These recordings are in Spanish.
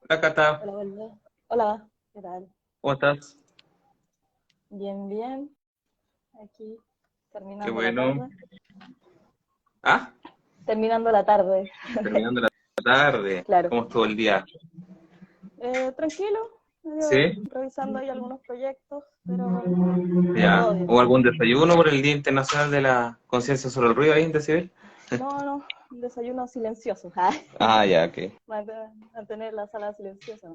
Hola Cata, Hola, hola. Hola, ¿qué tal? ¿cómo estás? Bien, bien. Aquí, Qué terminando la bueno. tarde. Ah, Terminando la tarde, terminando la tarde. claro. ¿Cómo estuvo el día? Tranquilo, medio ¿Sí? revisando ahí algunos proyectos, pero Ya. todo bien. ¿Hubo algún desayuno por el Día Internacional de la Conciencia sobre el Ruido ahí en Decibel? No, no, un desayuno silencioso. Ah, ya, ok. Mantener la sala silenciosa.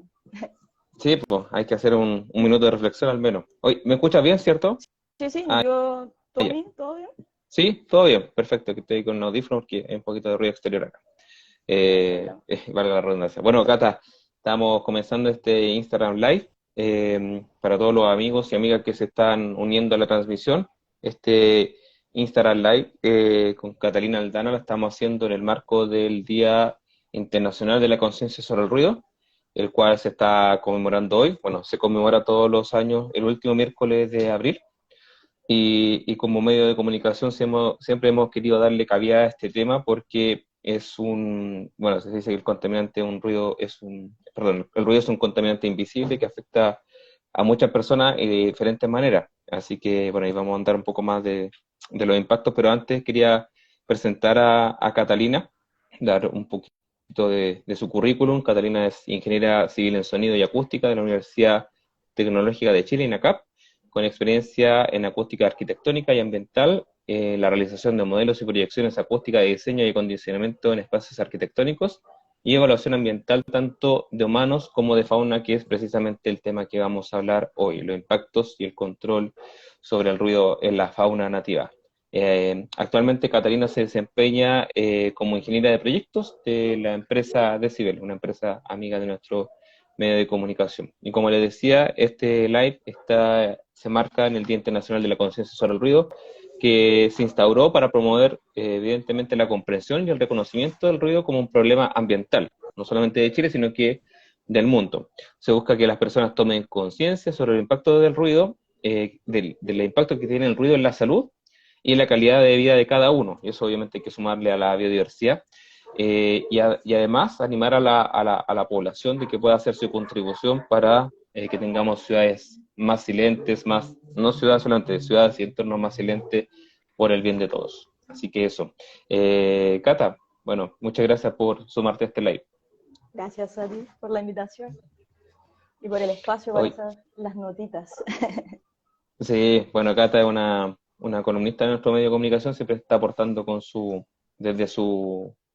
Sí, pues hay que hacer un minuto de reflexión al menos. Oye, ¿me escuchas bien, cierto? Sí, sí, Ah, yo, ¿todo ya. bien? ¿Todo bien? Sí, todo bien, perfecto, que estoy con audífonos, que hay un poquito de ruido exterior acá. No hay problema. Valga la redundancia. Bueno, Cata, estamos comenzando este Instagram Live para todos los amigos y amigas que se están uniendo a la transmisión. Este Instagram Live con Catalina Aldana la estamos haciendo en el marco del Día Internacional de la Conciencia sobre el Ruido, el cual se está conmemorando hoy. Bueno, se conmemora todos los años el último miércoles de abril. Y como medio de comunicación siempre hemos querido darle cabida a este tema porque es bueno, se dice que el contaminante, un ruido es perdón, el ruido es un contaminante invisible que afecta a muchas personas y de diferentes maneras. Así que, bueno, ahí vamos a andar un poco más de los impactos, pero antes quería presentar a Catalina, dar un poquito de su currículum. Catalina es ingeniera civil en sonido y acústica de la Universidad Tecnológica de Chile, INACAP, con experiencia en acústica arquitectónica y ambiental, la realización de modelos y proyecciones acústicas de diseño y acondicionamiento en espacios arquitectónicos y evaluación ambiental tanto de humanos como de fauna, que es precisamente el tema que vamos a hablar hoy, los impactos y el control sobre el ruido en la fauna nativa. Actualmente Catalina se desempeña como ingeniera de proyectos de la empresa Decibel, una empresa amiga de nuestro medio de comunicación. Y como les decía, este live se marca en el Día Internacional de la Conciencia sobre el Ruido, que se instauró para promover evidentemente la comprensión y el reconocimiento del ruido como un problema ambiental, no solamente de Chile, sino que del mundo. Se busca que las personas tomen conciencia sobre el impacto del ruido, del impacto que tiene el ruido en la salud y en la calidad de vida de cada uno. Y eso obviamente hay que sumarle a la biodiversidad y además animar a la población de que pueda hacer su contribución para que tengamos ciudades más silentes, no ciudades solamente, ciudades y entornos más silentes por el bien de todos. Así que eso. Cata, bueno, muchas gracias por sumarte a este live. Gracias a ti por la invitación y por el espacio para Hoy, hacer las notitas. sí, bueno, Cata es una columnista de nuestro medio de comunicación, siempre está aportando desde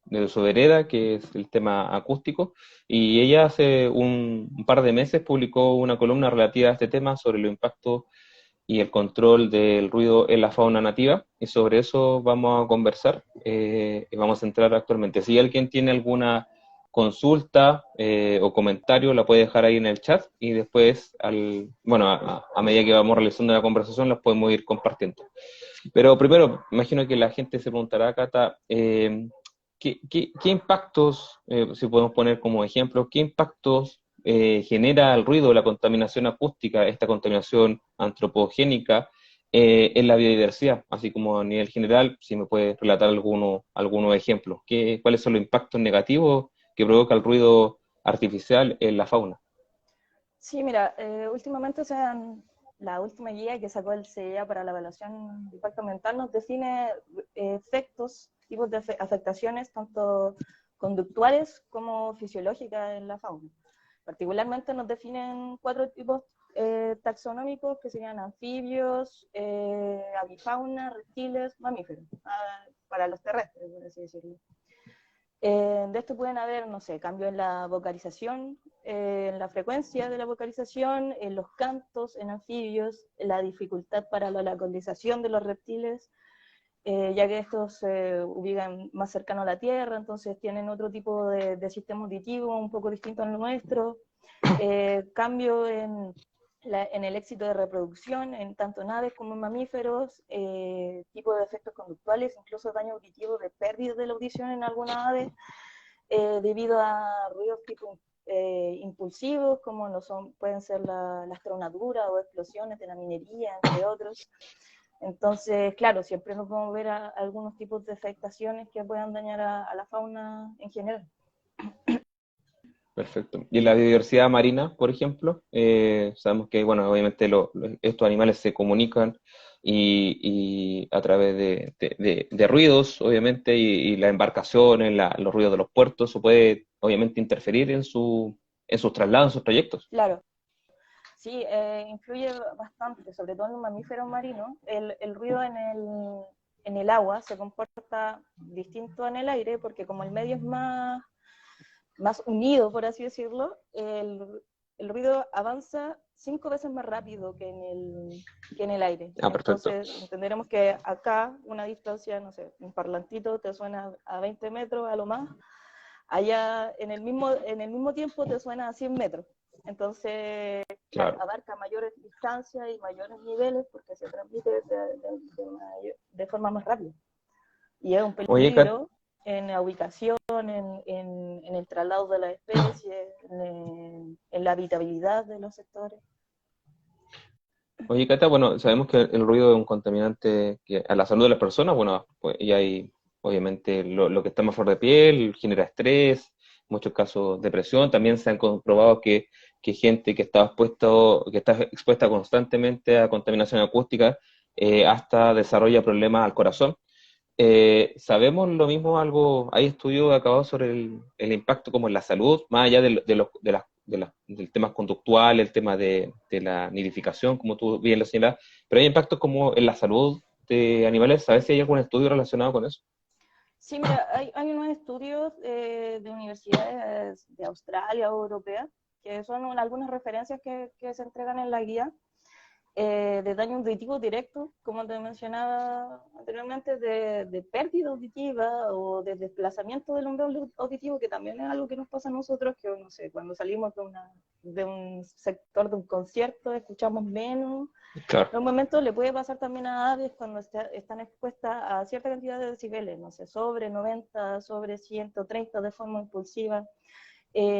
desde su vereda, que es el tema acústico, y ella hace un par de meses publicó una columna relativa a este tema sobre los impactos y el control del ruido en la fauna nativa, y sobre eso vamos a conversar y vamos a entrar actualmente. Si alguien tiene alguna consulta o comentario, la puede dejar ahí en el chat y después, bueno, a medida que vamos realizando la conversación, las podemos ir compartiendo. Pero primero, imagino que la gente se preguntará, Cata, ¿qué impactos, si podemos poner como ejemplo, qué impactos genera el ruido, la contaminación acústica, esta contaminación antropogénica en la biodiversidad? Así como a nivel general, si me puedes relatar algunos ejemplos. ¿Cuáles son los impactos negativos que provoca el ruido artificial en la fauna? Sí, mira, últimamente la última guía que sacó el CEA para la evaluación de impacto ambiental nos define efectos, tipos de afectaciones, tanto conductuales como fisiológicas en la fauna. Particularmente nos definen cuatro tipos taxonómicos que serían anfibios, avifauna, reptiles, mamíferos, para los terrestres, por así decirlo. De esto pueden haber, no sé, cambios en la vocalización, en la frecuencia de la vocalización, en los cantos, en anfibios, en la dificultad para la localización de los reptiles, ya que estos se ubican más cercano a la Tierra, entonces tienen otro tipo de sistema auditivo un poco distinto al nuestro. Cambio en el éxito de reproducción, en tanto en aves como en mamíferos, tipo de efectos conductuales, incluso daño auditivo de pérdida de la audición en algunas aves, debido a ruidos tipo impulsivos, como no son, pueden ser las tronaduras o explosiones de la minería, entre otros. Entonces, claro, siempre nos podemos ver algunos tipos de afectaciones que puedan dañar a la fauna en general. Perfecto. Y en la biodiversidad marina, por ejemplo, sabemos que, bueno, obviamente estos animales se comunican y a través de ruidos, obviamente, y las embarcaciones, los ruidos de los puertos, eso puede, obviamente, interferir en sus traslados, en sus trayectos. Claro, sí, influye bastante, sobre todo en los mamíferos marinos. El ruido en el agua se comporta distinto en el aire porque como el medio es más unido, por así decirlo, el ruido avanza 5 veces más rápido que en el aire. Ah, perfecto. Entonces, entenderemos que acá una distancia, no sé, un parlantito te suena a 20 metros a lo más, allá en el mismo tiempo te suena a 100 metros. Entonces, claro, Claro. abarca mayores distancias y mayores niveles porque se transmite de forma más rápida. Y es un Oye, Kat, peligro en la ubicación, en el traslado de las especies, en la habitabilidad de los sectores. Oye, Cata, bueno, sabemos que el ruido es un contaminante que a la salud de las personas, bueno, pues, y hay obviamente lo que está más flor de piel, genera estrés, en muchos casos depresión, también se han comprobado que gente que está expuesta constantemente a contaminación acústica, hasta desarrolla problemas al corazón. ¿Sabemos lo mismo algo? ¿Hay estudios acabados sobre el impacto como en la salud, más allá del tema conductual, el tema de la nidificación, como tú bien lo señalas, pero hay impactos como en la salud de animales? ¿Sabes si hay algún estudio relacionado con eso? Sí, mira, hay unos estudios de universidades de Australia o europeas que son algunas referencias que se entregan en la guía de daño auditivo directo, como te mencionaba anteriormente, de pérdida auditiva o de desplazamiento del umbral auditivo, que también es algo que nos pasa a nosotros, que no sé, cuando salimos de un sector de un concierto escuchamos menos. Claro. En un momento le puede pasar también a aves cuando están expuestas a cierta cantidad de decibeles, no sé, sobre 90, sobre 130 de forma impulsiva.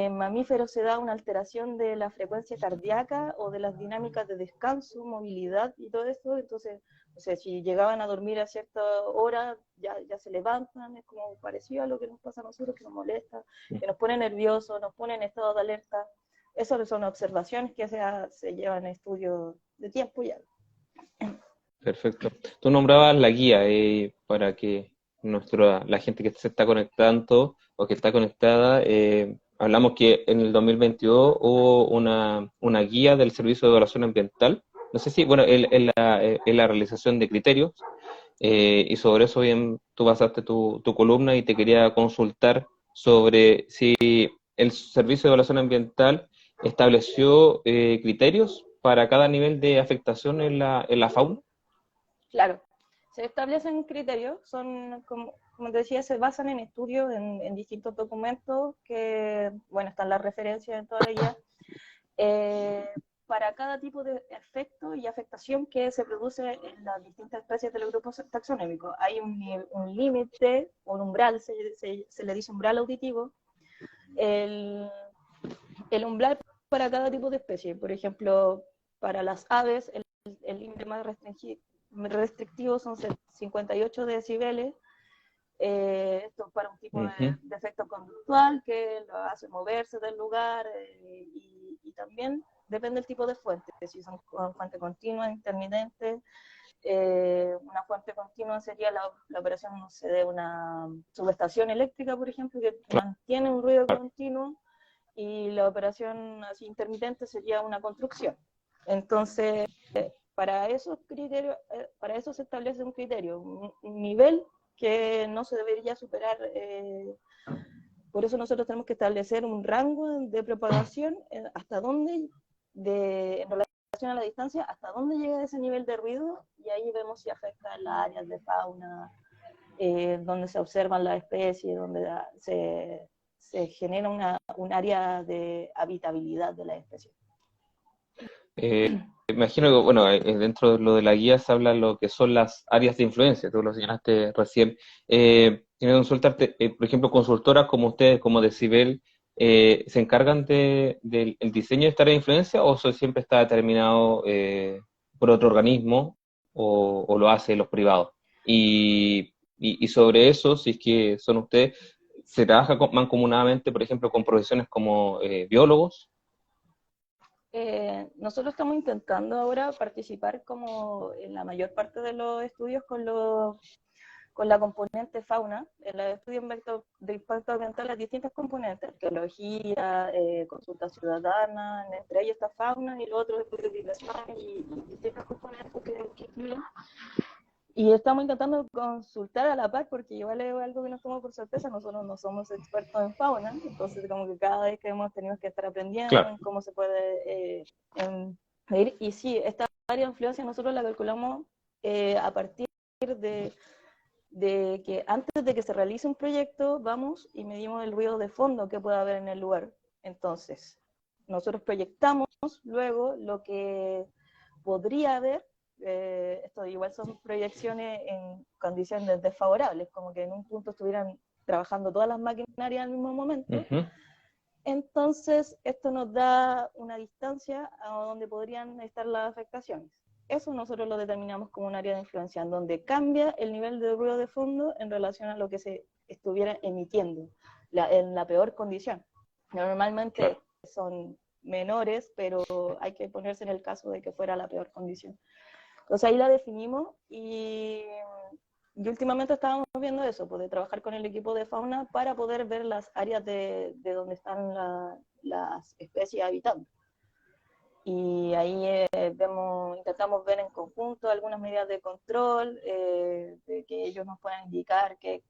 Mamíferos se da una alteración de la frecuencia cardíaca o de las dinámicas de descanso, movilidad y todo esto. Entonces, o sea, si llegaban a dormir a cierta hora, ya se levantan, es como parecido a lo que nos pasa a nosotros, que nos molesta, que nos pone nerviosos, nos pone en estado de alerta. Esas son observaciones que se llevan en estudios de tiempo ya. Perfecto. Tú nombrabas la guía, para que la gente que se está conectando o que está conectada, hablamos que en el 2022 hubo una guía del Servicio de Evaluación Ambiental. No sé si, bueno, en la realización de criterios, y sobre eso bien tú pasaste tu columna y te quería consultar sobre si el Servicio de Evaluación Ambiental estableció criterios para cada nivel de afectación en la fauna. Claro, se establecen criterios, como te decía, se basan en estudios, en distintos documentos que, bueno, están las referencias en toda la guía, eh, para cada tipo de efecto y afectación que se produce en las distintas especies del grupo taxonómico. Hay un límite, un umbral, se le dice umbral auditivo, el, el umbral para cada tipo de especie. Por ejemplo, para las aves, el límite más restrictivo son 58 decibeles. Esto es para un tipo Ujú. de efecto conductual que lo hace moverse del lugar y también depende del tipo de fuente, si son fuente continua, intermitente. Una fuente continua sería la operación, no sé, de una subestación eléctrica, por ejemplo, que mantiene un ruido continuo, y la operación así intermitente sería una construcción. Entonces, para esos criterios, para eso se establece un criterio, un nivel que no se debería superar. Por eso nosotros tenemos que establecer un rango de propagación, hasta dónde, en relación a la distancia, hasta dónde llega ese nivel de ruido, y ahí vemos si afecta en las áreas de fauna, donde se observan las especies, donde se genera un área de habitabilidad de las especies. Imagino que, bueno, dentro de lo de la guía se habla lo que son las áreas de influencia, tú lo señalaste recién. Quiero consultarte, por ejemplo, consultoras como ustedes, como Decibel, ¿se encargan del el diseño de esta área de influencia o eso siempre está determinado por otro organismo o lo hacen los privados? Y sobre eso, si es que son ustedes, ¿Se trabaja mancomunadamente, por ejemplo, con profesiones como biólogos? Nosotros estamos intentando ahora participar como en la mayor parte de los estudios con la componente fauna, en los estudios de impacto ambiental, las distintas componentes, arqueología, consulta ciudadana, entre ellas está fauna y los otros estudios de migración y distintas componentes que incluyen. Y estamos intentando consultar a la par, porque igual es algo que nos toma por sorpresa, nosotros no somos expertos en fauna, entonces como que cada vez que hemos tenido que estar aprendiendo Claro. en cómo se puede medir. Y sí, esta área de influencia nosotros la calculamos a partir de que antes de que se realice un proyecto, vamos y medimos el ruido de fondo que pueda haber en el lugar. Entonces, nosotros proyectamos luego lo que podría haber, esto igual son proyecciones en condiciones desfavorables, como que en un punto estuvieran trabajando todas las maquinarias al mismo momento. Entonces, esto nos da una distancia a donde podrían estar las afectaciones. Eso nosotros lo determinamos como un área de influencia, en donde cambia el nivel de ruido de fondo en relación a lo que se estuviera emitiendo, en la peor condición. Normalmente son menores, pero hay que ponerse en el caso de que fuera la peor condición. Entonces ahí la definimos y últimamente estábamos viendo eso, pues, de trabajar con el equipo de fauna para poder ver las áreas de donde están las especies habitando. Y ahí intentamos ver en conjunto algunas medidas de control, de que ellos nos puedan indicar qué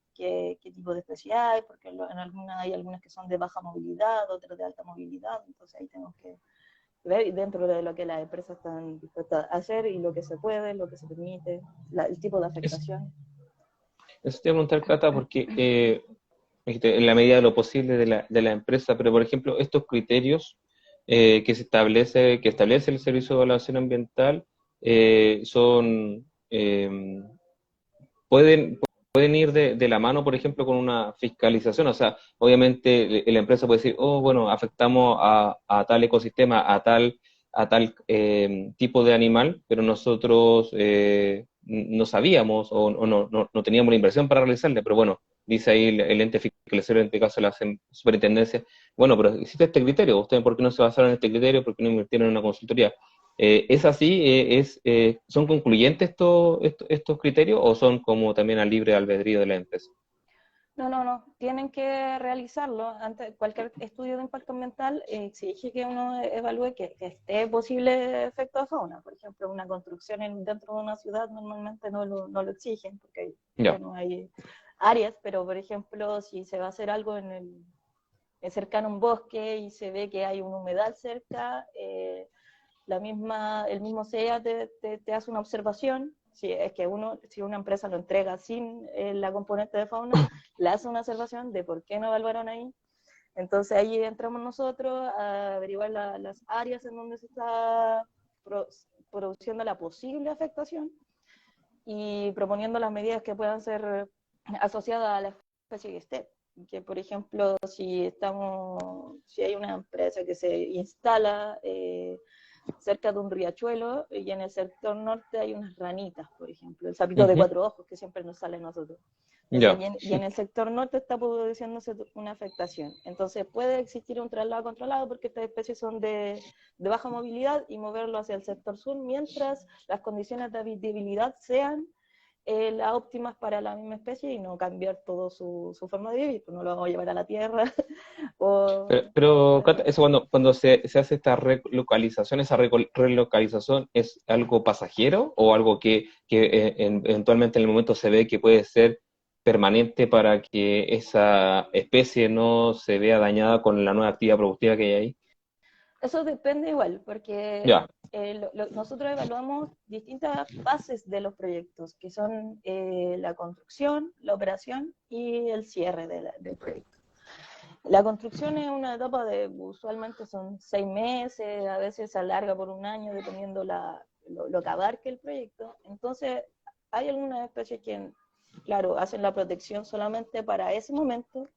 tipo de especie hay, porque hay algunas que son de baja movilidad, otras de alta movilidad, entonces ahí tenemos que ver dentro de lo que las empresas están dispuestas a hacer y lo que se puede, lo que se permite, el tipo de afectación. Eso te voy a preguntar, Cata, porque en la medida de lo posible de la empresa, pero por ejemplo, estos criterios que establece el Servicio de Evaluación Ambiental son pueden ir de la mano, por ejemplo, con una fiscalización. O sea, obviamente la empresa puede decir, oh, bueno, afectamos a tal ecosistema, a tal tipo de animal, pero nosotros no sabíamos o no teníamos la inversión para realizarle. Pero bueno, dice ahí el ente fiscalizador, en este caso la superintendencia, bueno, pero existe este criterio. ¿Ustedes por qué no se basaron en este criterio? ¿Por qué no invirtieron en una consultoría? ¿Es así? ¿Son concluyentes estos criterios o son como también al libre albedrío de la empresa? No. Tienen que realizarlo. Cualquier estudio de impacto ambiental exige que uno evalúe que esté posible efecto de fauna. Por ejemplo, una construcción dentro de una ciudad normalmente no lo exigen, porque bueno, hay áreas, pero por ejemplo, si se va a hacer algo cercano a un bosque y se ve que hay un humedal cerca, el mismo CEA te hace una observación. Si es que si una empresa lo entrega sin la componente de fauna, le hace una observación de por qué no evaluaron ahí. Entonces ahí entramos nosotros a averiguar las áreas en donde se está produciendo la posible afectación y proponiendo las medidas que puedan ser asociadas a la especie que esté. Que por ejemplo, si hay una empresa que se instala cerca de un riachuelo y en el sector norte hay unas ranitas, por ejemplo, el sapito de 4 ojos que siempre nos sale a nosotros. Y en el sector norte está produciéndose una afectación. Entonces puede existir un traslado controlado porque estas especies son de baja movilidad y moverlo hacia el sector sur mientras las condiciones de habitabilidad sean las óptimas para la misma especie y no cambiar todo su forma de vivir, pues no lo vamos a llevar a la tierra. Pero Cata, eso cuando se hace esta relocalización, ¿esa relocalización es algo pasajero o algo que eventualmente en el momento se ve que puede ser permanente para que esa especie no se vea dañada con la nueva actividad productiva que hay ahí? Eso depende igual, porque nosotros evaluamos distintas fases de los proyectos, que son la construcción, la operación y el cierre del proyecto. La construcción es una etapa usualmente son 6 meses, a veces se alarga por un año, dependiendo lo que abarque el proyecto. Entonces, hay algunas especies que, claro, hacen la protección solamente para ese momento,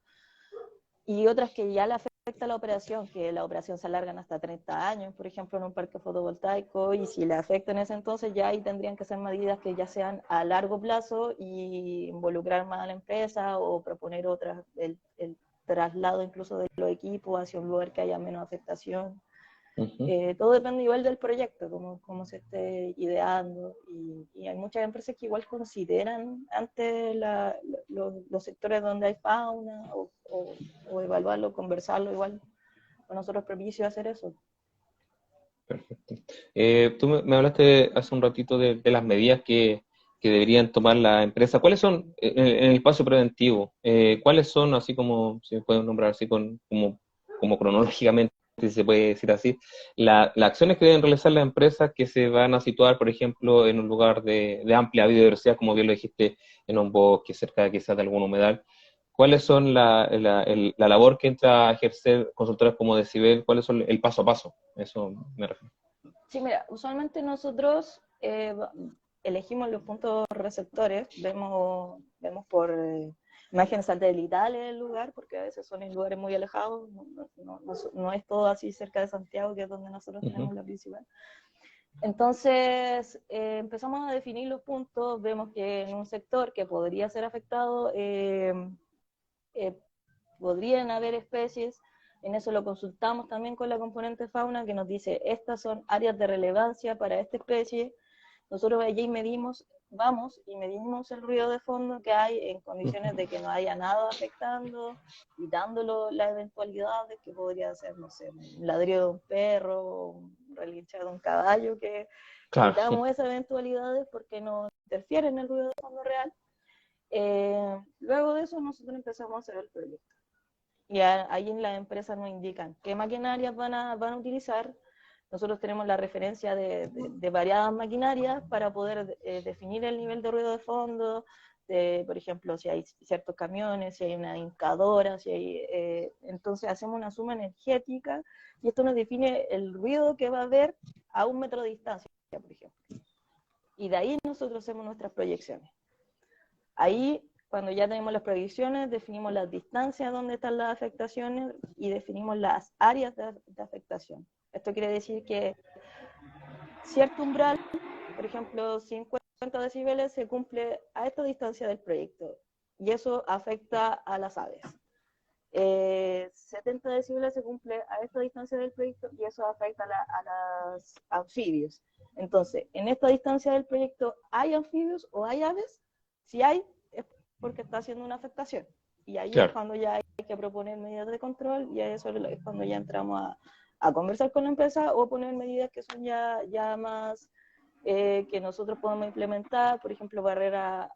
y otras que ya la afecta a la operación, que la operación se alargan hasta 30 años, por ejemplo, en un parque fotovoltaico, y si le afecta en ese entonces, ya ahí tendrían que ser medidas que ya sean a largo plazo y involucrar más a la empresa o proponer otras, el traslado incluso de los equipos hacia un lugar que haya menos afectación. Todo depende igual del proyecto, cómo se esté ideando, y hay muchas empresas que igual consideran antes los sectores donde hay fauna, o evaluarlo, conversarlo, igual con nosotros propicio hacer eso. Perfecto. Tú me hablaste hace un ratito de las medidas que deberían tomar la empresa. ¿Cuáles son, en el espacio preventivo, cuáles son, así como, si me pueden nombrar así como cronológicamente, si se puede decir así, las acciones que deben realizar las empresas que se van a situar, por ejemplo, en un lugar de amplia biodiversidad, como bien lo dijiste, en un bosque, cerca quizás de algún humedal? ¿Cuáles son la labor que entra a ejercer consultoras como Decibel? ¿Cuáles son el paso a paso? Eso me refiero. Sí, mira, usualmente nosotros elegimos los puntos receptores, vemos por imágenes satelitales el lugar, porque a veces son en lugares muy alejados, no es todo así cerca de Santiago, que es donde nosotros tenemos la principal. Entonces, empezamos a definir los puntos, vemos que en un sector que podría ser afectado, podrían haber especies. En eso lo consultamos también con la componente fauna, que nos dice, estas son áreas de relevancia para esta especie. Nosotros allí vamos y medimos el ruido de fondo que hay en condiciones de que no haya nada afectando, quitando las eventualidades que podría ser, no sé, un ladrido de un perro, un relinchar de un caballo, que Claro. quitamos esas eventualidades porque no interfieren en el ruido de fondo real. Luego de eso nosotros empezamos a hacer el proyecto. Y ahí en las empresas nos indican qué maquinarias van a utilizar. Nosotros tenemos la referencia de variadas maquinarias para poder definir el nivel de ruido de fondo, por ejemplo, si hay ciertos camiones, si hay una hincadora, entonces hacemos una suma energética, y esto nos define el ruido que va a haber a 1 metro de distancia, por ejemplo. Y de ahí nosotros hacemos nuestras proyecciones. Ahí, cuando ya tenemos las proyecciones, definimos las distancias donde están las afectaciones y definimos las áreas de afectación. Esto quiere decir que cierto umbral, por ejemplo, 50 decibeles, se cumple a esta distancia del proyecto, y eso afecta a las aves. 70 decibeles se cumple a esta distancia del proyecto, y eso afecta a los anfibios. Entonces, en esta distancia del proyecto, ¿hay anfibios o hay aves? Si hay, es porque está haciendo una afectación. Y ahí es cuando ya hay que proponer medidas de control, y eso es cuando ya entramos a conversar con la empresa o poner medidas que son ya más que nosotros podemos implementar, por ejemplo, barrera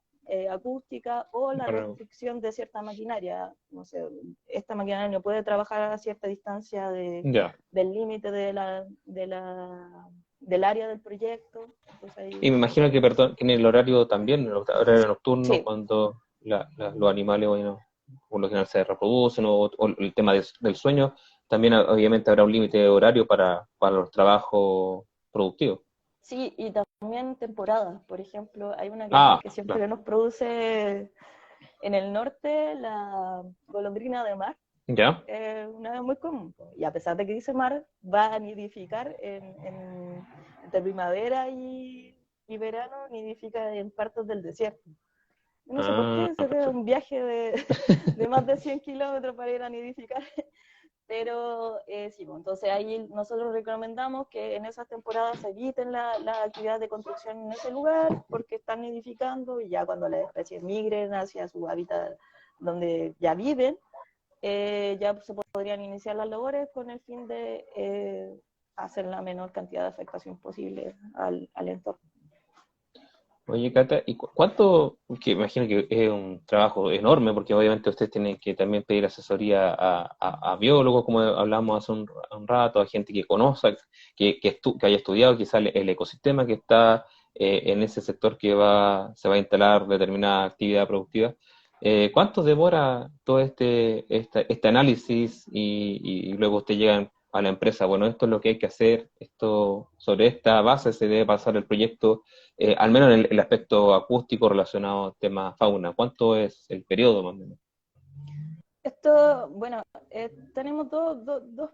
acústica o la restricción de cierta maquinaria. No sé, esta maquinaria no puede trabajar a cierta distancia del límite del área del proyecto. Entonces, y me imagino que, perdón, que en el horario también, en el horario nocturno, sí, cuando los animales, bueno, por lo general se reproducen, o el tema del sueño, también obviamente habrá un límite de horario para los trabajos productivos. Sí, y también temporadas. Por ejemplo, hay una que siempre nos produce en el norte, la golondrina de mar. ¿Ya? Una vez muy común. Y a pesar de que dice mar, va a nidificar entre primavera y verano, nidifica en partes del desierto. No sé por qué, se ve un viaje de más de 100 kilómetros para ir a nidificar. Pero sí, entonces ahí nosotros recomendamos que en esas temporadas se eviten la actividad de construcción en ese lugar, porque están nidificando, y ya cuando las especies migren hacia su hábitat donde ya viven, ya se podrían iniciar las labores con el fin de hacer la menor cantidad de afectación posible al entorno. Oye, Cata, ¿y cuánto? Que imagino que es un trabajo enorme, porque obviamente ustedes tienen que también pedir asesoría a biólogos, como hablamos hace un rato, a gente que conozca, que haya estudiado quizás el ecosistema que está en ese sector que se va a instalar determinada actividad productiva. ¿Cuánto demora todo este análisis, y luego ustedes llegan a la empresa? Bueno, esto es lo que hay que hacer, sobre esta base se debe pasar el proyecto, al menos en el aspecto acústico relacionado al tema fauna? ¿Cuánto es el periodo más o menos? Esto, bueno, tenemos dos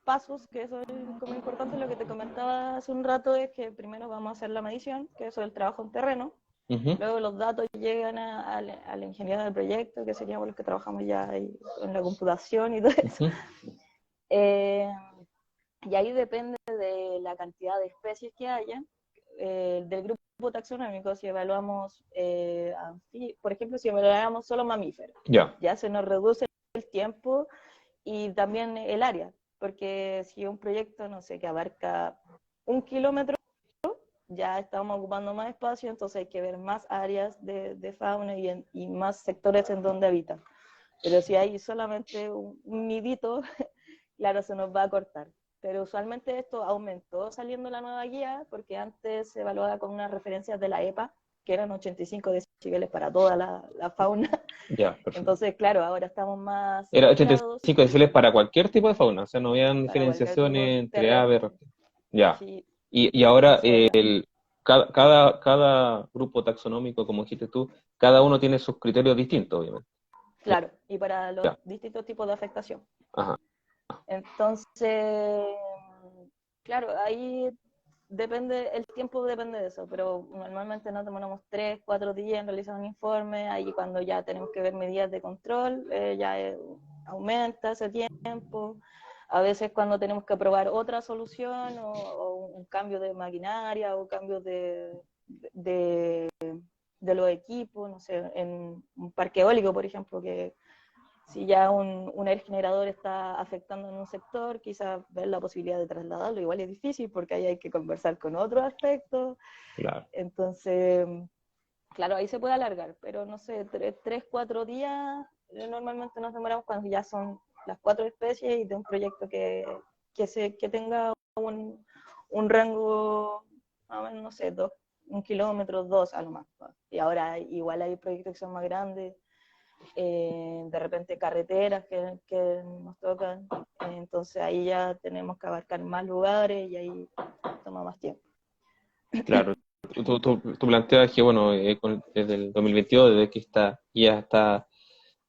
pasos que son como importantes. Lo que te comentaba hace un rato es que primero vamos a hacer la medición, que eso es el trabajo en terreno. Ujú, Luego los datos llegan al ingeniero del proyecto, que seríamos los que trabajamos ya ahí en la computación y todo eso. ujú. Eh, y ahí depende de la cantidad de especies que haya. Del grupo taxonómico, si evaluamos, por ejemplo, si evaluamos solo mamíferos, Ya, ya se nos reduce el tiempo y también el área, porque si un proyecto, no sé, que abarca 1 kilómetro, ya estamos ocupando más espacio, entonces hay que ver más áreas de fauna y más sectores en donde habitan. Pero si hay solamente un nidito, claro, se nos va a cortar. Pero usualmente esto aumentó saliendo la nueva guía, porque antes se evaluaba con unas referencias de la EPA, que eran 85 decibeles para toda la fauna. ya, perfecto. Entonces, claro, ahora estamos más Era centrados 85 decibeles para cualquier tipo de fauna, o sea, no habían para cualquier tipo diferenciaciones entre aves, terrestre. reptiles. Ya. Sí, Y ahora entonces, cada grupo taxonómico, como dijiste tú, cada uno tiene sus criterios distintos, obviamente. claro, y para los Ya. distintos tipos de afectación. Ajá. Entonces, claro, ahí depende, el tiempo depende de eso, pero normalmente nos demoramos 3, 4 días en realizar un informe, ahí cuando ya tenemos que ver medidas de control, ya aumenta ese tiempo. A veces cuando tenemos que probar otra solución o un cambio de maquinaria o cambio de, de los equipos, no sé, en un parque eólico, por ejemplo, que si ya un aerogenerador está afectando en un sector, quizás ver la posibilidad de trasladarlo igual es difícil porque ahí hay que conversar con otros aspectos. Claro. Entonces, claro, ahí se puede alargar, pero no sé, 3, 4 días normalmente nos demoramos cuando ya son las 4 especies y de un proyecto que tenga un rango, no sé, 1 kilómetro, dos a lo más. Y ahora igual hay proyectos que son más grandes, de repente carreteras que nos tocan, entonces ahí ya tenemos que abarcar más lugares y ahí toma más tiempo. Claro. Tú planteas que, bueno, desde el 2022, desde que ya está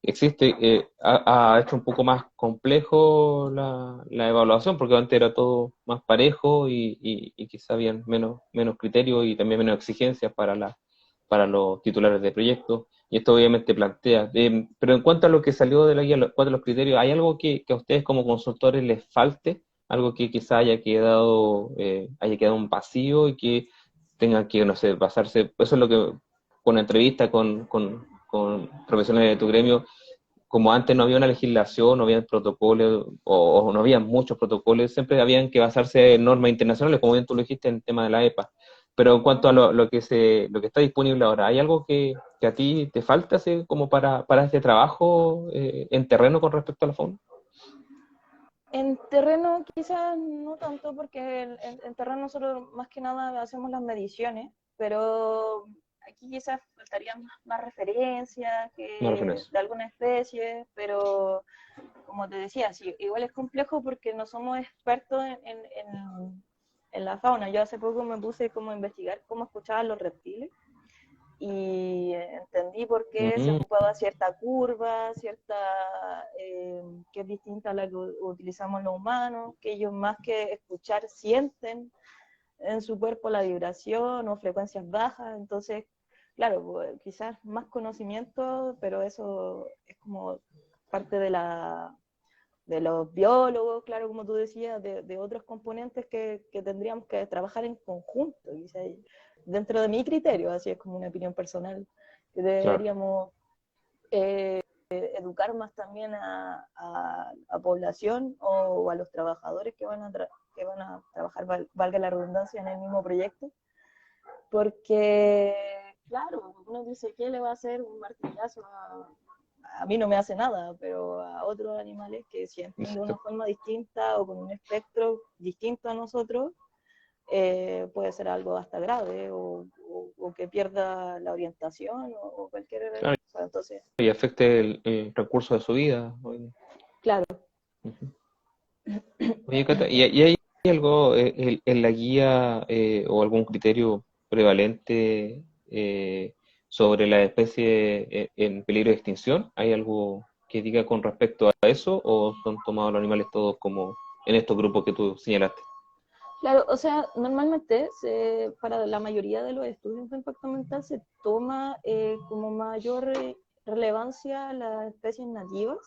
existe, ha hecho un poco más complejo la evaluación, porque antes era todo más parejo y quizá habían menos criterios y también menos exigencias para los titulares de proyectos. Y esto obviamente plantea. Pero en cuanto a lo que salió de la guía, cuanto a los criterios, ¿hay algo que a ustedes como consultores les falte? Algo que quizá haya quedado un vacío y que tengan que, no sé, basarse. Eso es lo que, con entrevista con profesionales de tu gremio, como antes no había una legislación, no había protocolos, o no había muchos protocolos, siempre habían que basarse en normas internacionales, como bien tú lo dijiste en el tema de la EPA. Pero en cuanto a lo que está disponible ahora, ¿hay algo que a ti te falta así, como para este trabajo en terreno con respecto a la fauna? En terreno quizás no tanto, porque en terreno nosotros más que nada hacemos las mediciones, pero aquí quizás faltarían más referencias No refiero a eso. de alguna especie, pero como te decía, sí, igual es complejo porque no somos expertos en la fauna. Yo hace poco me puse como a investigar cómo escuchaban los reptiles y entendí por qué se Mm, ocupaba cierta curva, que es distinta a la que utilizamos los humanos, que ellos más que escuchar sienten en su cuerpo la vibración o frecuencias bajas, entonces, claro, pues, quizás más conocimiento, pero eso es como parte de los biólogos, claro, como tú decías, de otros componentes que tendríamos que trabajar en conjunto, quizás, dentro de mi criterio, así es como una opinión personal, que claro. deberíamos educar más también a población o a los trabajadores que van a trabajar, valga la redundancia, en el mismo proyecto, porque, claro, uno dice, ¿qué le va a hacer un martillazo a mí no me hace nada, pero a otros animales que sienten de una forma distinta o con un espectro distinto a nosotros, puede ser algo hasta grave o que pierda la orientación o cualquier Claro, cosa. Entonces, y afecte el recurso de su vida. claro. Ujú. Oye, Cata, ¿y hay algo en la guía o algún criterio prevalente sobre la especie en peligro de extinción? ¿Hay algo que diga con respecto a eso, o son tomados los animales todos como en estos grupos que tú señalaste? Claro, o sea, normalmente para la mayoría de los estudios de impacto ambiental se toma como mayor relevancia las especies nativas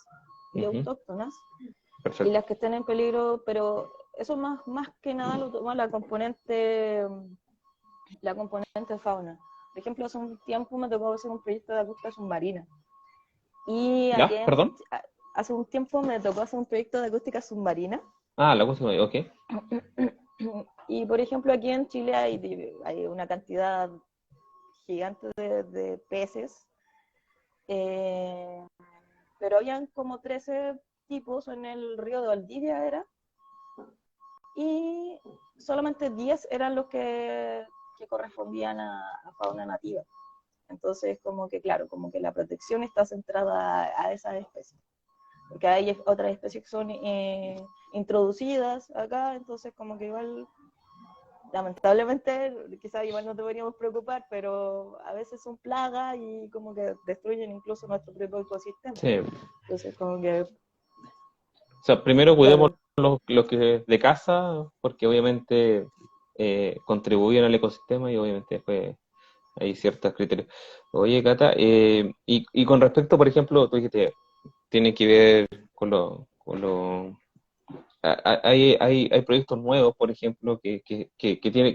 y Ujú, autóctonas y perfecto. las que estén en peligro, pero eso más que nada lo toma la componente fauna. Por ejemplo, hace un tiempo me tocó hacer un proyecto de acústica submarina. Y aquí ¿Ya? ¿Perdón? hace un tiempo me tocó hacer un proyecto de acústica submarina. Ah, la cosa, ok. Y por ejemplo, aquí en Chile hay una cantidad gigante de peces, eh, pero habían como 13 tipos en el río de Valdivia, era, y solamente 10 eran los que correspondían a fauna nativa. Entonces, como que, claro, como que la protección está centrada a esas especies. Porque hay otras especies que son introducidas acá, entonces como que igual, lamentablemente, quizás igual no deberíamos preocupar, pero a veces son plagas y como que destruyen incluso nuestro propio ecosistema. Sí. Entonces como que, O sea, primero cuidemos claro, los que de casa, porque obviamente contribuyen al ecosistema y obviamente después hay ciertos criterios. Oye, Cata, y con respecto, por ejemplo, tú dijiste, tiene que ver con lo hay proyectos nuevos, por ejemplo, que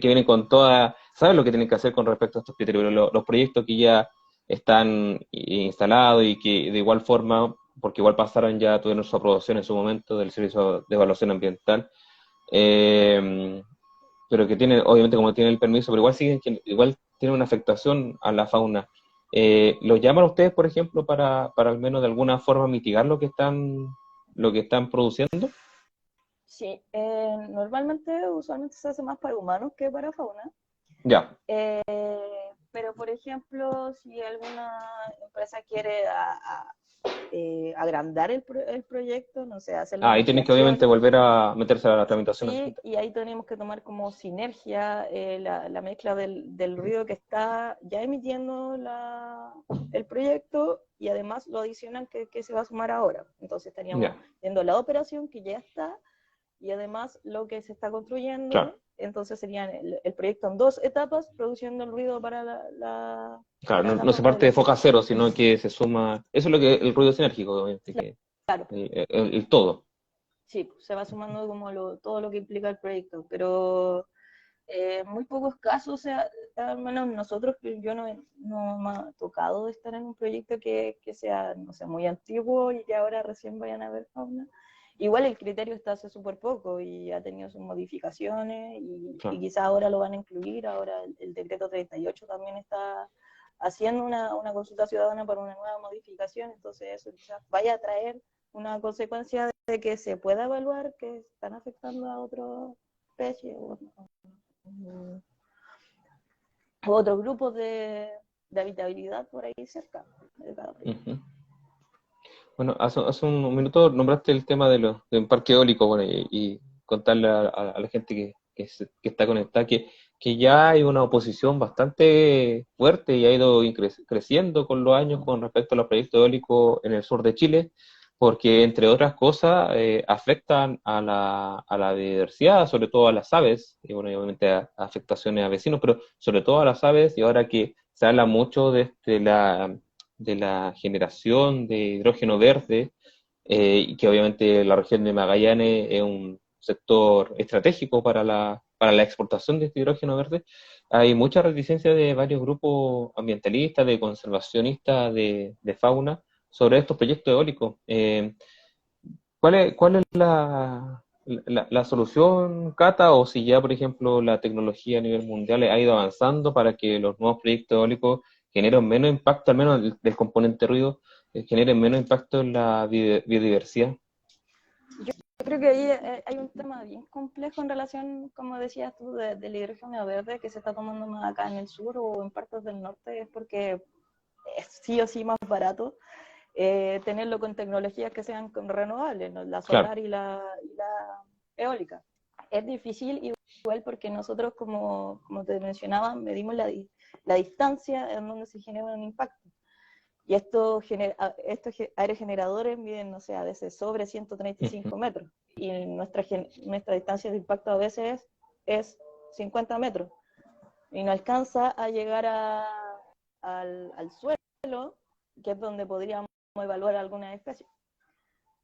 vienen con toda, ¿sabes lo que tienen que hacer con respecto a estos criterios? Los proyectos que ya están instalados y que de igual forma, porque igual pasaron ya, tuvieron su aprobación en su momento del Servicio de Evaluación Ambiental, eh, pero que tienen, obviamente como tienen el permiso, pero igual siguen, igual tienen una afectación a la fauna. ¿Los llaman a ustedes, por ejemplo, para al menos de alguna forma mitigar lo que están produciendo? sí, usualmente se hace más para humanos que para fauna. Ya. Eh, pero, por ejemplo, si alguna empresa quiere agrandar el proyecto, no sé, hacerlo Ah, en ahí tienes que obviamente ampliación, volver a meterse a la tramitación sí, absoluta. y ahí tenemos que tomar como sinergia la mezcla del ruido que está ya emitiendo el proyecto y además lo adicional que se va a sumar ahora. Entonces estaríamos Ya, viendo la operación que ya está y además lo que se está claro, construyendo, entonces serían el proyecto en dos etapas, produciendo el ruido para claro, la no, no etapa se de parte de foca evaluación. cero, sino que se suma, eso es lo que el ruido sinérgico, obviamente, que Claro, el todo. sí, se va sumando como todo lo que implica el proyecto, pero en muy pocos casos, o sea, al menos nosotros, yo no me ha tocado estar en un proyecto que sea, no sé, muy antiguo y que ahora recién vayan a ver fauna. Igual el criterio está hace súper poco y ha tenido sus modificaciones y Claro. quizás ahora lo van a incluir, ahora el decreto 38 también está haciendo una consulta ciudadana para una nueva modificación, entonces eso quizás vaya a traer una consecuencia de que se pueda evaluar que están afectando a otras especies u otros grupos de habitabilidad por ahí cerca de cada proyecto. Ujú. Bueno, hace un minuto nombraste el tema del parque eólico, bueno, y contarle a la gente que está conectada que ya hay una oposición bastante fuerte y ha ido creciendo con los años con respecto a los proyectos eólicos en el sur de Chile, porque entre otras cosas afectan a la diversidad, sobre todo a las aves, y bueno, y obviamente a afectaciones a vecinos, pero sobre todo a las aves, y ahora que se habla mucho de la generación de hidrógeno verde, y que obviamente la región de Magallanes es un sector estratégico para la exportación de este hidrógeno verde. Hay mucha reticencia de varios grupos ambientalistas, de conservacionistas de fauna sobre estos proyectos eólicos. ¿Cuál es la solución, Cata? O si ya, por ejemplo, la tecnología a nivel mundial ha ido avanzando para que los nuevos proyectos eólicos generen menos impacto, al menos del componente ruido, generen menos impacto en la biodiversidad. Yo creo que ahí hay un tema bien complejo en relación, como decías tú, del hidrógeno verde que se está tomando más acá en el sur o en partes del norte, es porque es sí o sí más barato tenerlo con tecnologías que sean renovables, ¿no? La Claro. solar y la eólica. Es difícil igual porque nosotros, como te mencionaba, medimos la distancia en donde se genera un impacto. Y estos aerogeneradores miden, no sé, a veces sobre 135 metros. Y nuestra distancia de impacto a veces es 50 metros. Y no alcanza a llegar al suelo, que es donde podríamos evaluar algunas especies.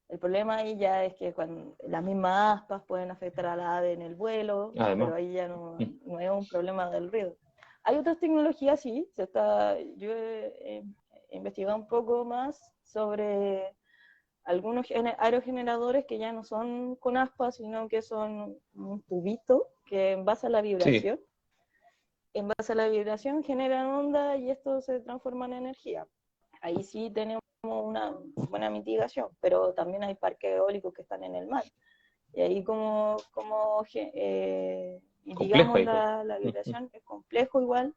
El problema ahí ya es que cuando las mismas aspas pueden afectar a la ave en el vuelo, Además. pero ahí ya no es un problema del ruido. Hay otras tecnologías, sí, yo he investigado un poco más sobre algunos aerogeneradores que ya no son con aspas, sino que son un tubito que en base a la Sí, vibración, generan onda y esto se transforma en energía. Ahí sí tenemos una buena mitigación, pero también hay parques eólicos que están en el mar. Y ahí como complejo mitigamos ahí, pues. la vibración, es complejo igual.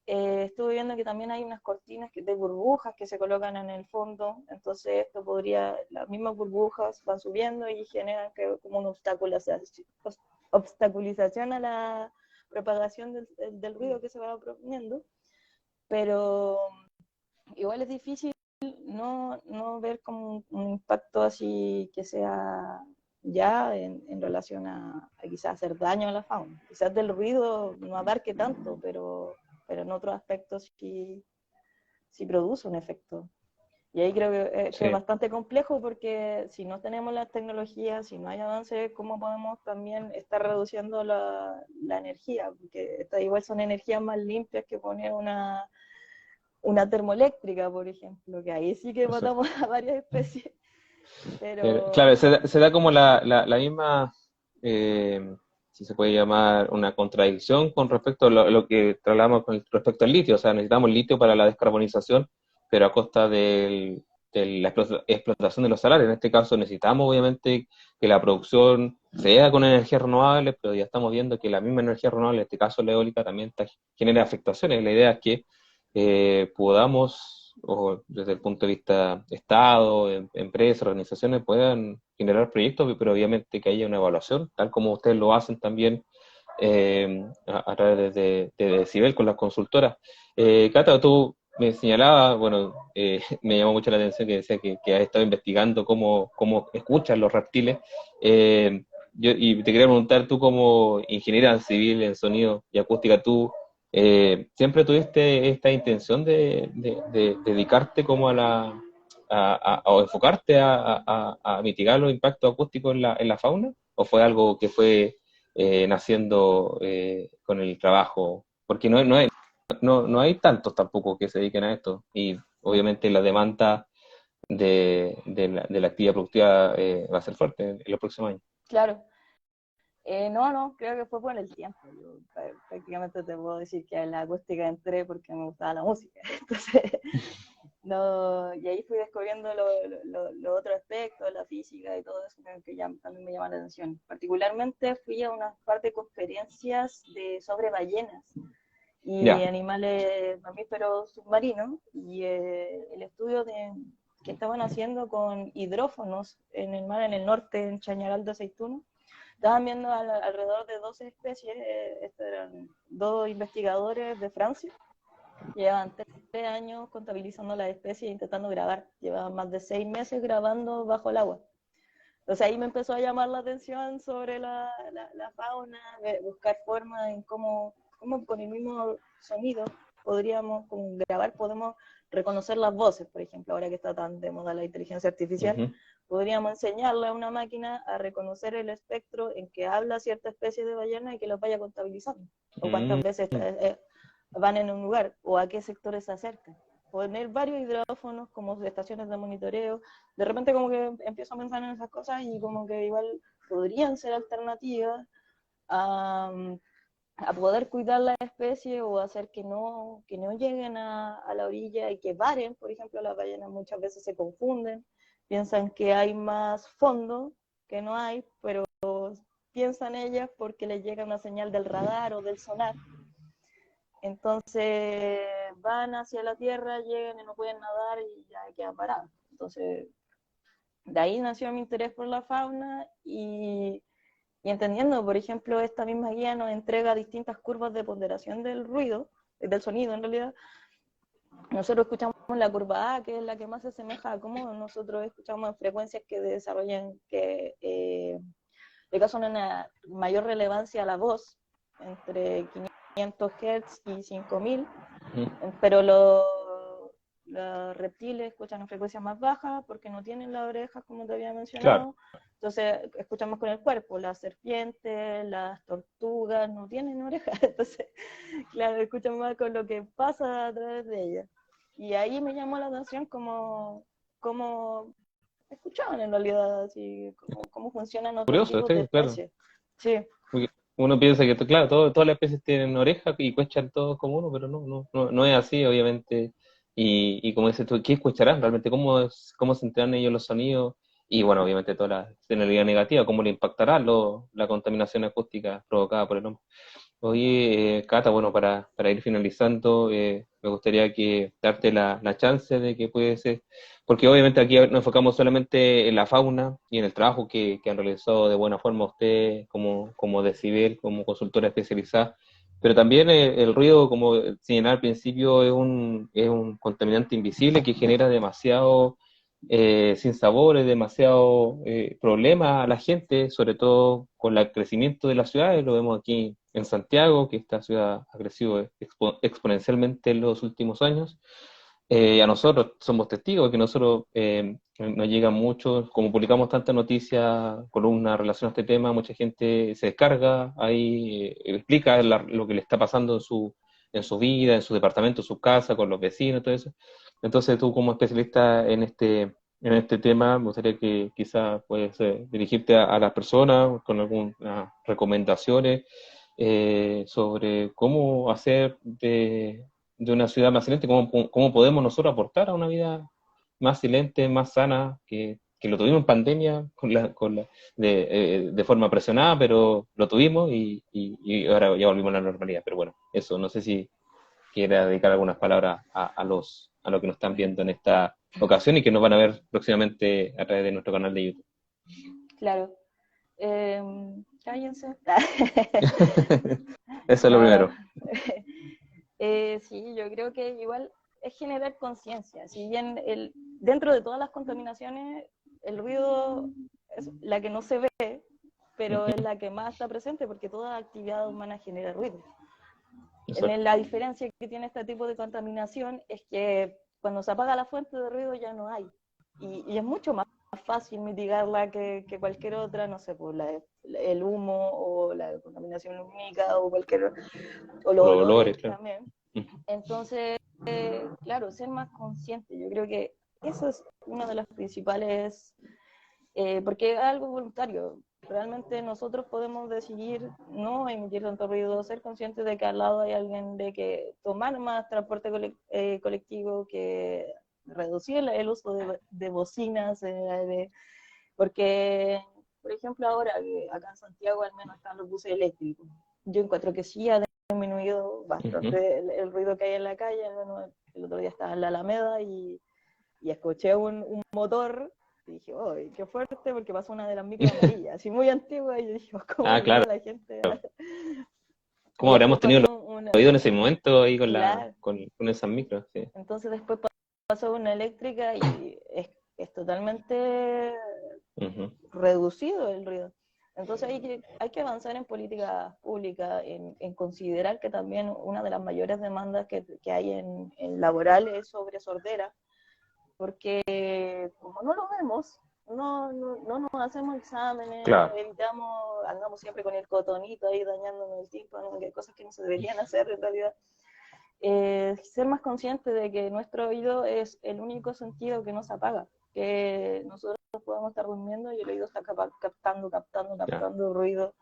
Estuve viendo que también hay unas cortinas de burbujas que se colocan en el fondo, entonces esto las mismas burbujas van subiendo y generan como una obstaculización a la propagación del ruido que se va proponiendo, pero igual es difícil no ver como un impacto así que sea ya en relación a quizás hacer daño a la fauna. Quizás del ruido no abarque tanto, pero en otros aspectos sí produce un efecto. Y ahí creo que es Sí, bastante complejo porque si no tenemos las tecnologías, si no hay avance, ¿cómo podemos también estar reduciendo la energía? Porque estas igual son energías más limpias que poner una termoeléctrica, por ejemplo, que ahí sí que eso. matamos a varias especies. Claro, Pero se da como la misma, eh, si se puede llamar, una contradicción con respecto a lo que tratamos con respecto al litio. O sea, necesitamos litio para la descarbonización, pero a costa de la explotación de los salarios. En este caso necesitamos, obviamente, que la producción sea con energías renovables, pero ya estamos viendo que la misma energía renovable, en este caso la eólica, también genera afectaciones. La idea es que podamos, o desde el punto de vista Estado, empresas, organizaciones, puedan generar proyectos, pero obviamente que haya una evaluación, tal como ustedes lo hacen también a través de Decibel con las consultoras. Cata, tú me señalabas, bueno, me llamó mucho la atención que decía que has estado investigando cómo escuchan los reptiles. Y te quería preguntar, tú como ingeniera civil en sonido y acústica, tú ¿siempre tuviste esta intención de dedicarte como o enfocarte a mitigar los impactos acústicos en la fauna? ¿O fue algo que fue naciendo con el trabajo? Porque no hay tantos tampoco que se dediquen a esto. Y obviamente la demanda de la actividad productiva va a ser fuerte en los próximos años. claro, no, creo que fue por el tiempo. Yo prácticamente te puedo decir que en la acústica entré porque me gustaba la música. Entonces, no, y ahí fui descubriendo los otros aspectos, la física y todo eso que ya, también me llama la atención. Particularmente fui a una parte de conferencias sobre ballenas y Ya, animales mamíferos submarinos y el estudio que estaban haciendo con hidrófonos en el mar en el norte, en Chañaral de Aceituno. Estaban viendo alrededor de 12 especies, estos eran dos investigadores de Francia, llevaban 3 años contabilizando las especies e intentando grabar, llevaban más de 6 meses grabando bajo el agua. Entonces ahí me empezó a llamar la atención sobre la fauna, buscar formas en cómo con el mismo sonido podríamos como grabar, podemos reconocer las voces, por ejemplo, ahora que está tan de moda la inteligencia artificial, ujú, podríamos enseñarle a una máquina a reconocer el espectro en que habla cierta especie de ballena y que los vaya contabilizando, o cuántas veces van en un lugar, o a qué sectores se acercan. Poner varios hidrófonos como estaciones de monitoreo, de repente como que empiezo a pensar en esas cosas y como que igual podrían ser alternativas a, a poder cuidar la especie o hacer que no lleguen a la orilla y que varen. Por ejemplo, las ballenas muchas veces se confunden, piensan que hay más fondo que no hay, pero piensan ellas porque les llega una señal del radar o del sonar. Entonces van hacia la tierra, llegan y no pueden nadar y ya quedan parados. Entonces, de ahí nació mi interés por la fauna y entendiendo, por ejemplo, esta misma guía nos entrega distintas curvas de ponderación del ruido, del sonido en realidad, Nosotros escuchamos la curva A, que es la que más se asemeja a cómo nosotros escuchamos en frecuencias que desarrollan, que le causan una mayor relevancia a la voz, entre 500 Hz y 5000, pero los reptiles escuchan en frecuencias más bajas porque no tienen las orejas, como te había Claro, mencionado. Entonces escuchamos con el cuerpo. Las serpientes, las tortugas no tienen orejas, entonces, claro, escuchan más con lo que pasa a través de ellas. Y ahí me llamó la atención cómo escuchaban en realidad, así, cómo funcionan otros curioso, tipos de sí, claro. especies. Sí, Porque uno piensa que, claro, todas las especies tienen orejas y escuchan todos como uno, pero no es así, obviamente. Y como dices tú, ¿qué escucharán realmente? ¿Cómo se enteran ellos los sonidos? Y bueno, obviamente toda la externalidad negativa, ¿cómo le impactará la contaminación acústica provocada por el hombre? Oye, Cata, bueno, para ir finalizando, me gustaría que darte la chance de que puede ser, porque obviamente aquí nos enfocamos solamente en la fauna y en el trabajo que han realizado de buena forma ustedes como Decibel, como consultora especializada, pero también el ruido, como señalaba al principio, es un contaminante invisible que genera demasiado sinsabores, demasiado problemas a la gente, sobre todo con el crecimiento de las ciudades. Lo vemos aquí en Santiago, que esta ciudad ha crecido exponencialmente en los últimos años. A nosotros somos testigos que nosotros nos llegan muchos, como publicamos tantas noticias, columnas relacionadas a este tema, mucha gente se descarga, ahí explica lo que le está pasando en su vida, en su departamento, en su casa, con los vecinos, todo eso. Entonces tú como especialista en este tema, me gustaría que quizás puedes dirigirte a las personas con algunas recomendaciones sobre cómo hacer de una ciudad más silente, cómo podemos nosotros aportar a una vida más silente, más sana, que lo tuvimos en pandemia de forma presionada, pero lo tuvimos y ahora ya volvimos a la normalidad. Pero bueno, eso, no sé si quiera dedicar algunas palabras a lo que nos están viendo en esta ocasión y que nos van a ver próximamente a través de nuestro canal de YouTube. claro. Eh, Cállense. Eso es lo No, primero. sí, yo creo que igual es generar conciencia. Si bien dentro de todas las contaminaciones, el ruido es la que no se ve, pero es la que más está presente porque toda actividad humana genera ruido. Exacto. La diferencia que tiene este tipo de contaminación es que cuando se apaga la fuente de ruido ya no hay. Y es mucho más fácil mitigarla que cualquier otra, no sé, por el humo o la contaminación lumínica o o los Los olores olores, claro. también. Entonces, claro, ser más consciente. Yo creo que eso es una de las principales, porque es algo voluntario. Realmente nosotros podemos decidir no emitir tanto ruido, ser conscientes de que al lado hay alguien, de que tomar más transporte colectivo, que reducir el uso de bocinas, porque, por ejemplo, ahora acá en Santiago al menos están los buses eléctricos. Yo encuentro que sí ha disminuido Ujú. bastante el ruido que hay en la calle. Bueno, el otro día estaba en la Alameda y escuché un motor y dije, oh, qué fuerte, porque pasó una de las micros amarillas, así muy antigua, y yo dije, ¿cómo Ah, ayuda claro. a la gente? Y ¿Cómo después habríamos tenido pasó los oídos en ese momento ahí con claro, con esas micros? Sí. entonces después pasó una eléctrica y es totalmente Ujú. reducido el ruido. Entonces hay que avanzar en políticas públicas, en considerar que también una de las mayores demandas que hay en laboral es sobre sordera, porque como no lo vemos, no nos hacemos exámenes, Claro. evitamos, andamos siempre con el cotonito ahí dañándonos el tímpano, que cosas que no se deberían hacer en realidad. Ser más consciente de que nuestro oído es el único sentido que no se apaga, que nosotros podemos estar durmiendo y el oído está Ya. captando ruido.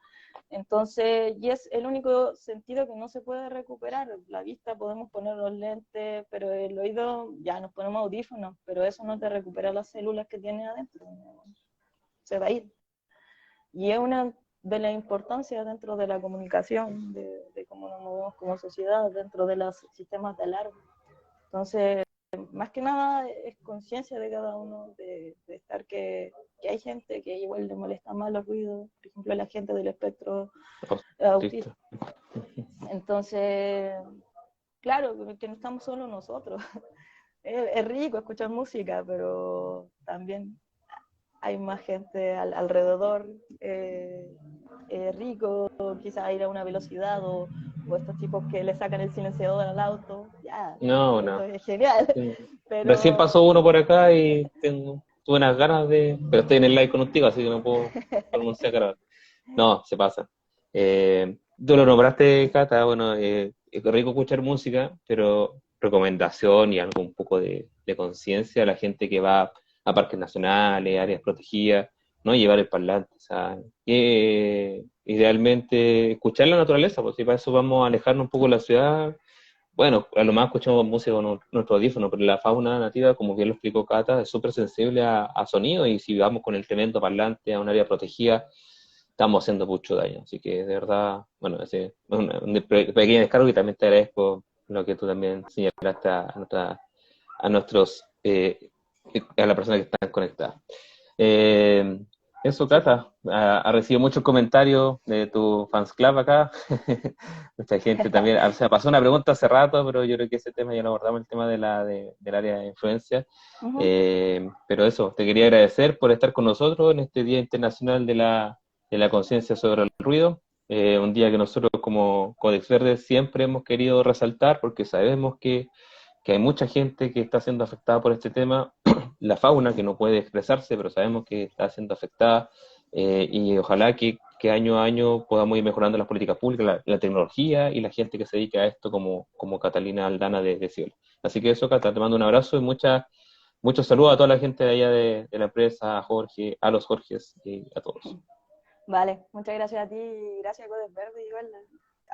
Entonces, y es el único sentido que no se puede recuperar. La vista podemos poner los lentes, pero el oído ya nos ponemos audífonos, pero eso no te recupera las células que tiene adentro. Se va a ir. Y es una de las importancias dentro de la comunicación, de cómo nos movemos como sociedad, dentro de los sistemas de alarma. Entonces, más que nada es conciencia de cada uno de estar que hay gente que igual le molesta más los ruidos, por ejemplo, la gente del espectro autista. Autista. Entonces, claro, que no estamos solo nosotros. es rico escuchar música, pero también hay más gente alrededor, rico, quizás ir a una velocidad o estos tipos que le sacan el silenciador al auto, ya, No, esto no. es genial, Sí. Recién pero pasó uno por acá y tuve unas ganas de... Pero estoy en el live contigo, así que no puedo pronunciar ahora. No, se pasa. Tú lo nombraste, Cata, bueno, es rico escuchar música, pero recomendación y algo un poco de conciencia a la gente que va a parques nacionales, áreas protegidas, no llevar el parlante, o sea, idealmente escuchar la naturaleza, pues si para eso vamos a alejarnos un poco de la ciudad. Bueno, a lo más escuchamos música con nuestro audífono, pero la fauna nativa, como bien lo explicó Cata, es súper sensible a sonido y si vamos con el tremendo parlante a un área protegida, estamos haciendo mucho daño. Así que de verdad, bueno, ese es un pequeño descargo y también te agradezco lo que tú también señalaste a nuestros, a la persona que están conectadas. Eh, Eso, sí, pues. Cata, ha recibido muchos comentarios de tu fans club acá. Mucha gente también, o sea, pasó una pregunta hace rato, pero yo creo que ese tema ya lo abordamos, el tema del área de influencia. Ujú. Pero eso, te quería agradecer por estar con nosotros en este Día Internacional de la Conciencia sobre el Ruido. Un día que nosotros como Codex Verde siempre hemos querido resaltar porque sabemos que hay mucha gente que está siendo afectada por este tema, la fauna que no puede expresarse, pero sabemos que está siendo afectada, y ojalá que año a año podamos ir mejorando las políticas públicas, la tecnología y la gente que se dedica a esto como Catalina Aldana de Cielo. Así que eso, Cata, te mando un abrazo y muchos saludos a toda la gente de allá de la empresa, a Jorge, a los Jorges y a todos. Vale, muchas gracias a ti y gracias a Codes Verde igual.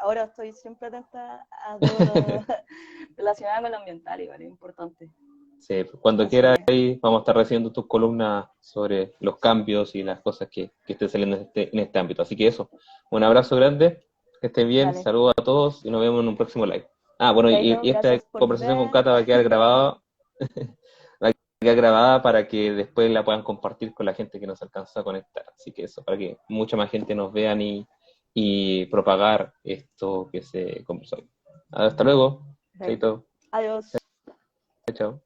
Ahora estoy siempre atenta a todo lo relacionado con lo ambiental, igual es importante. Sí, cuando Así quieras, que, ahí vamos a estar recibiendo tus columnas sobre los cambios y las cosas que estén saliendo en este ámbito. Así que eso, un abrazo grande, que estén bien, vale. saludos a todos y nos vemos en un próximo live. Ah, bueno, Chaito, y esta gracias por conversación con ver. Cata va a quedar grabada para que después la puedan compartir con la gente que nos alcanzó a conectar. Así que eso, para que mucha más gente nos vean y propagar esto que se conversó hoy. Hasta luego, Ok. chaito, Adiós. chao.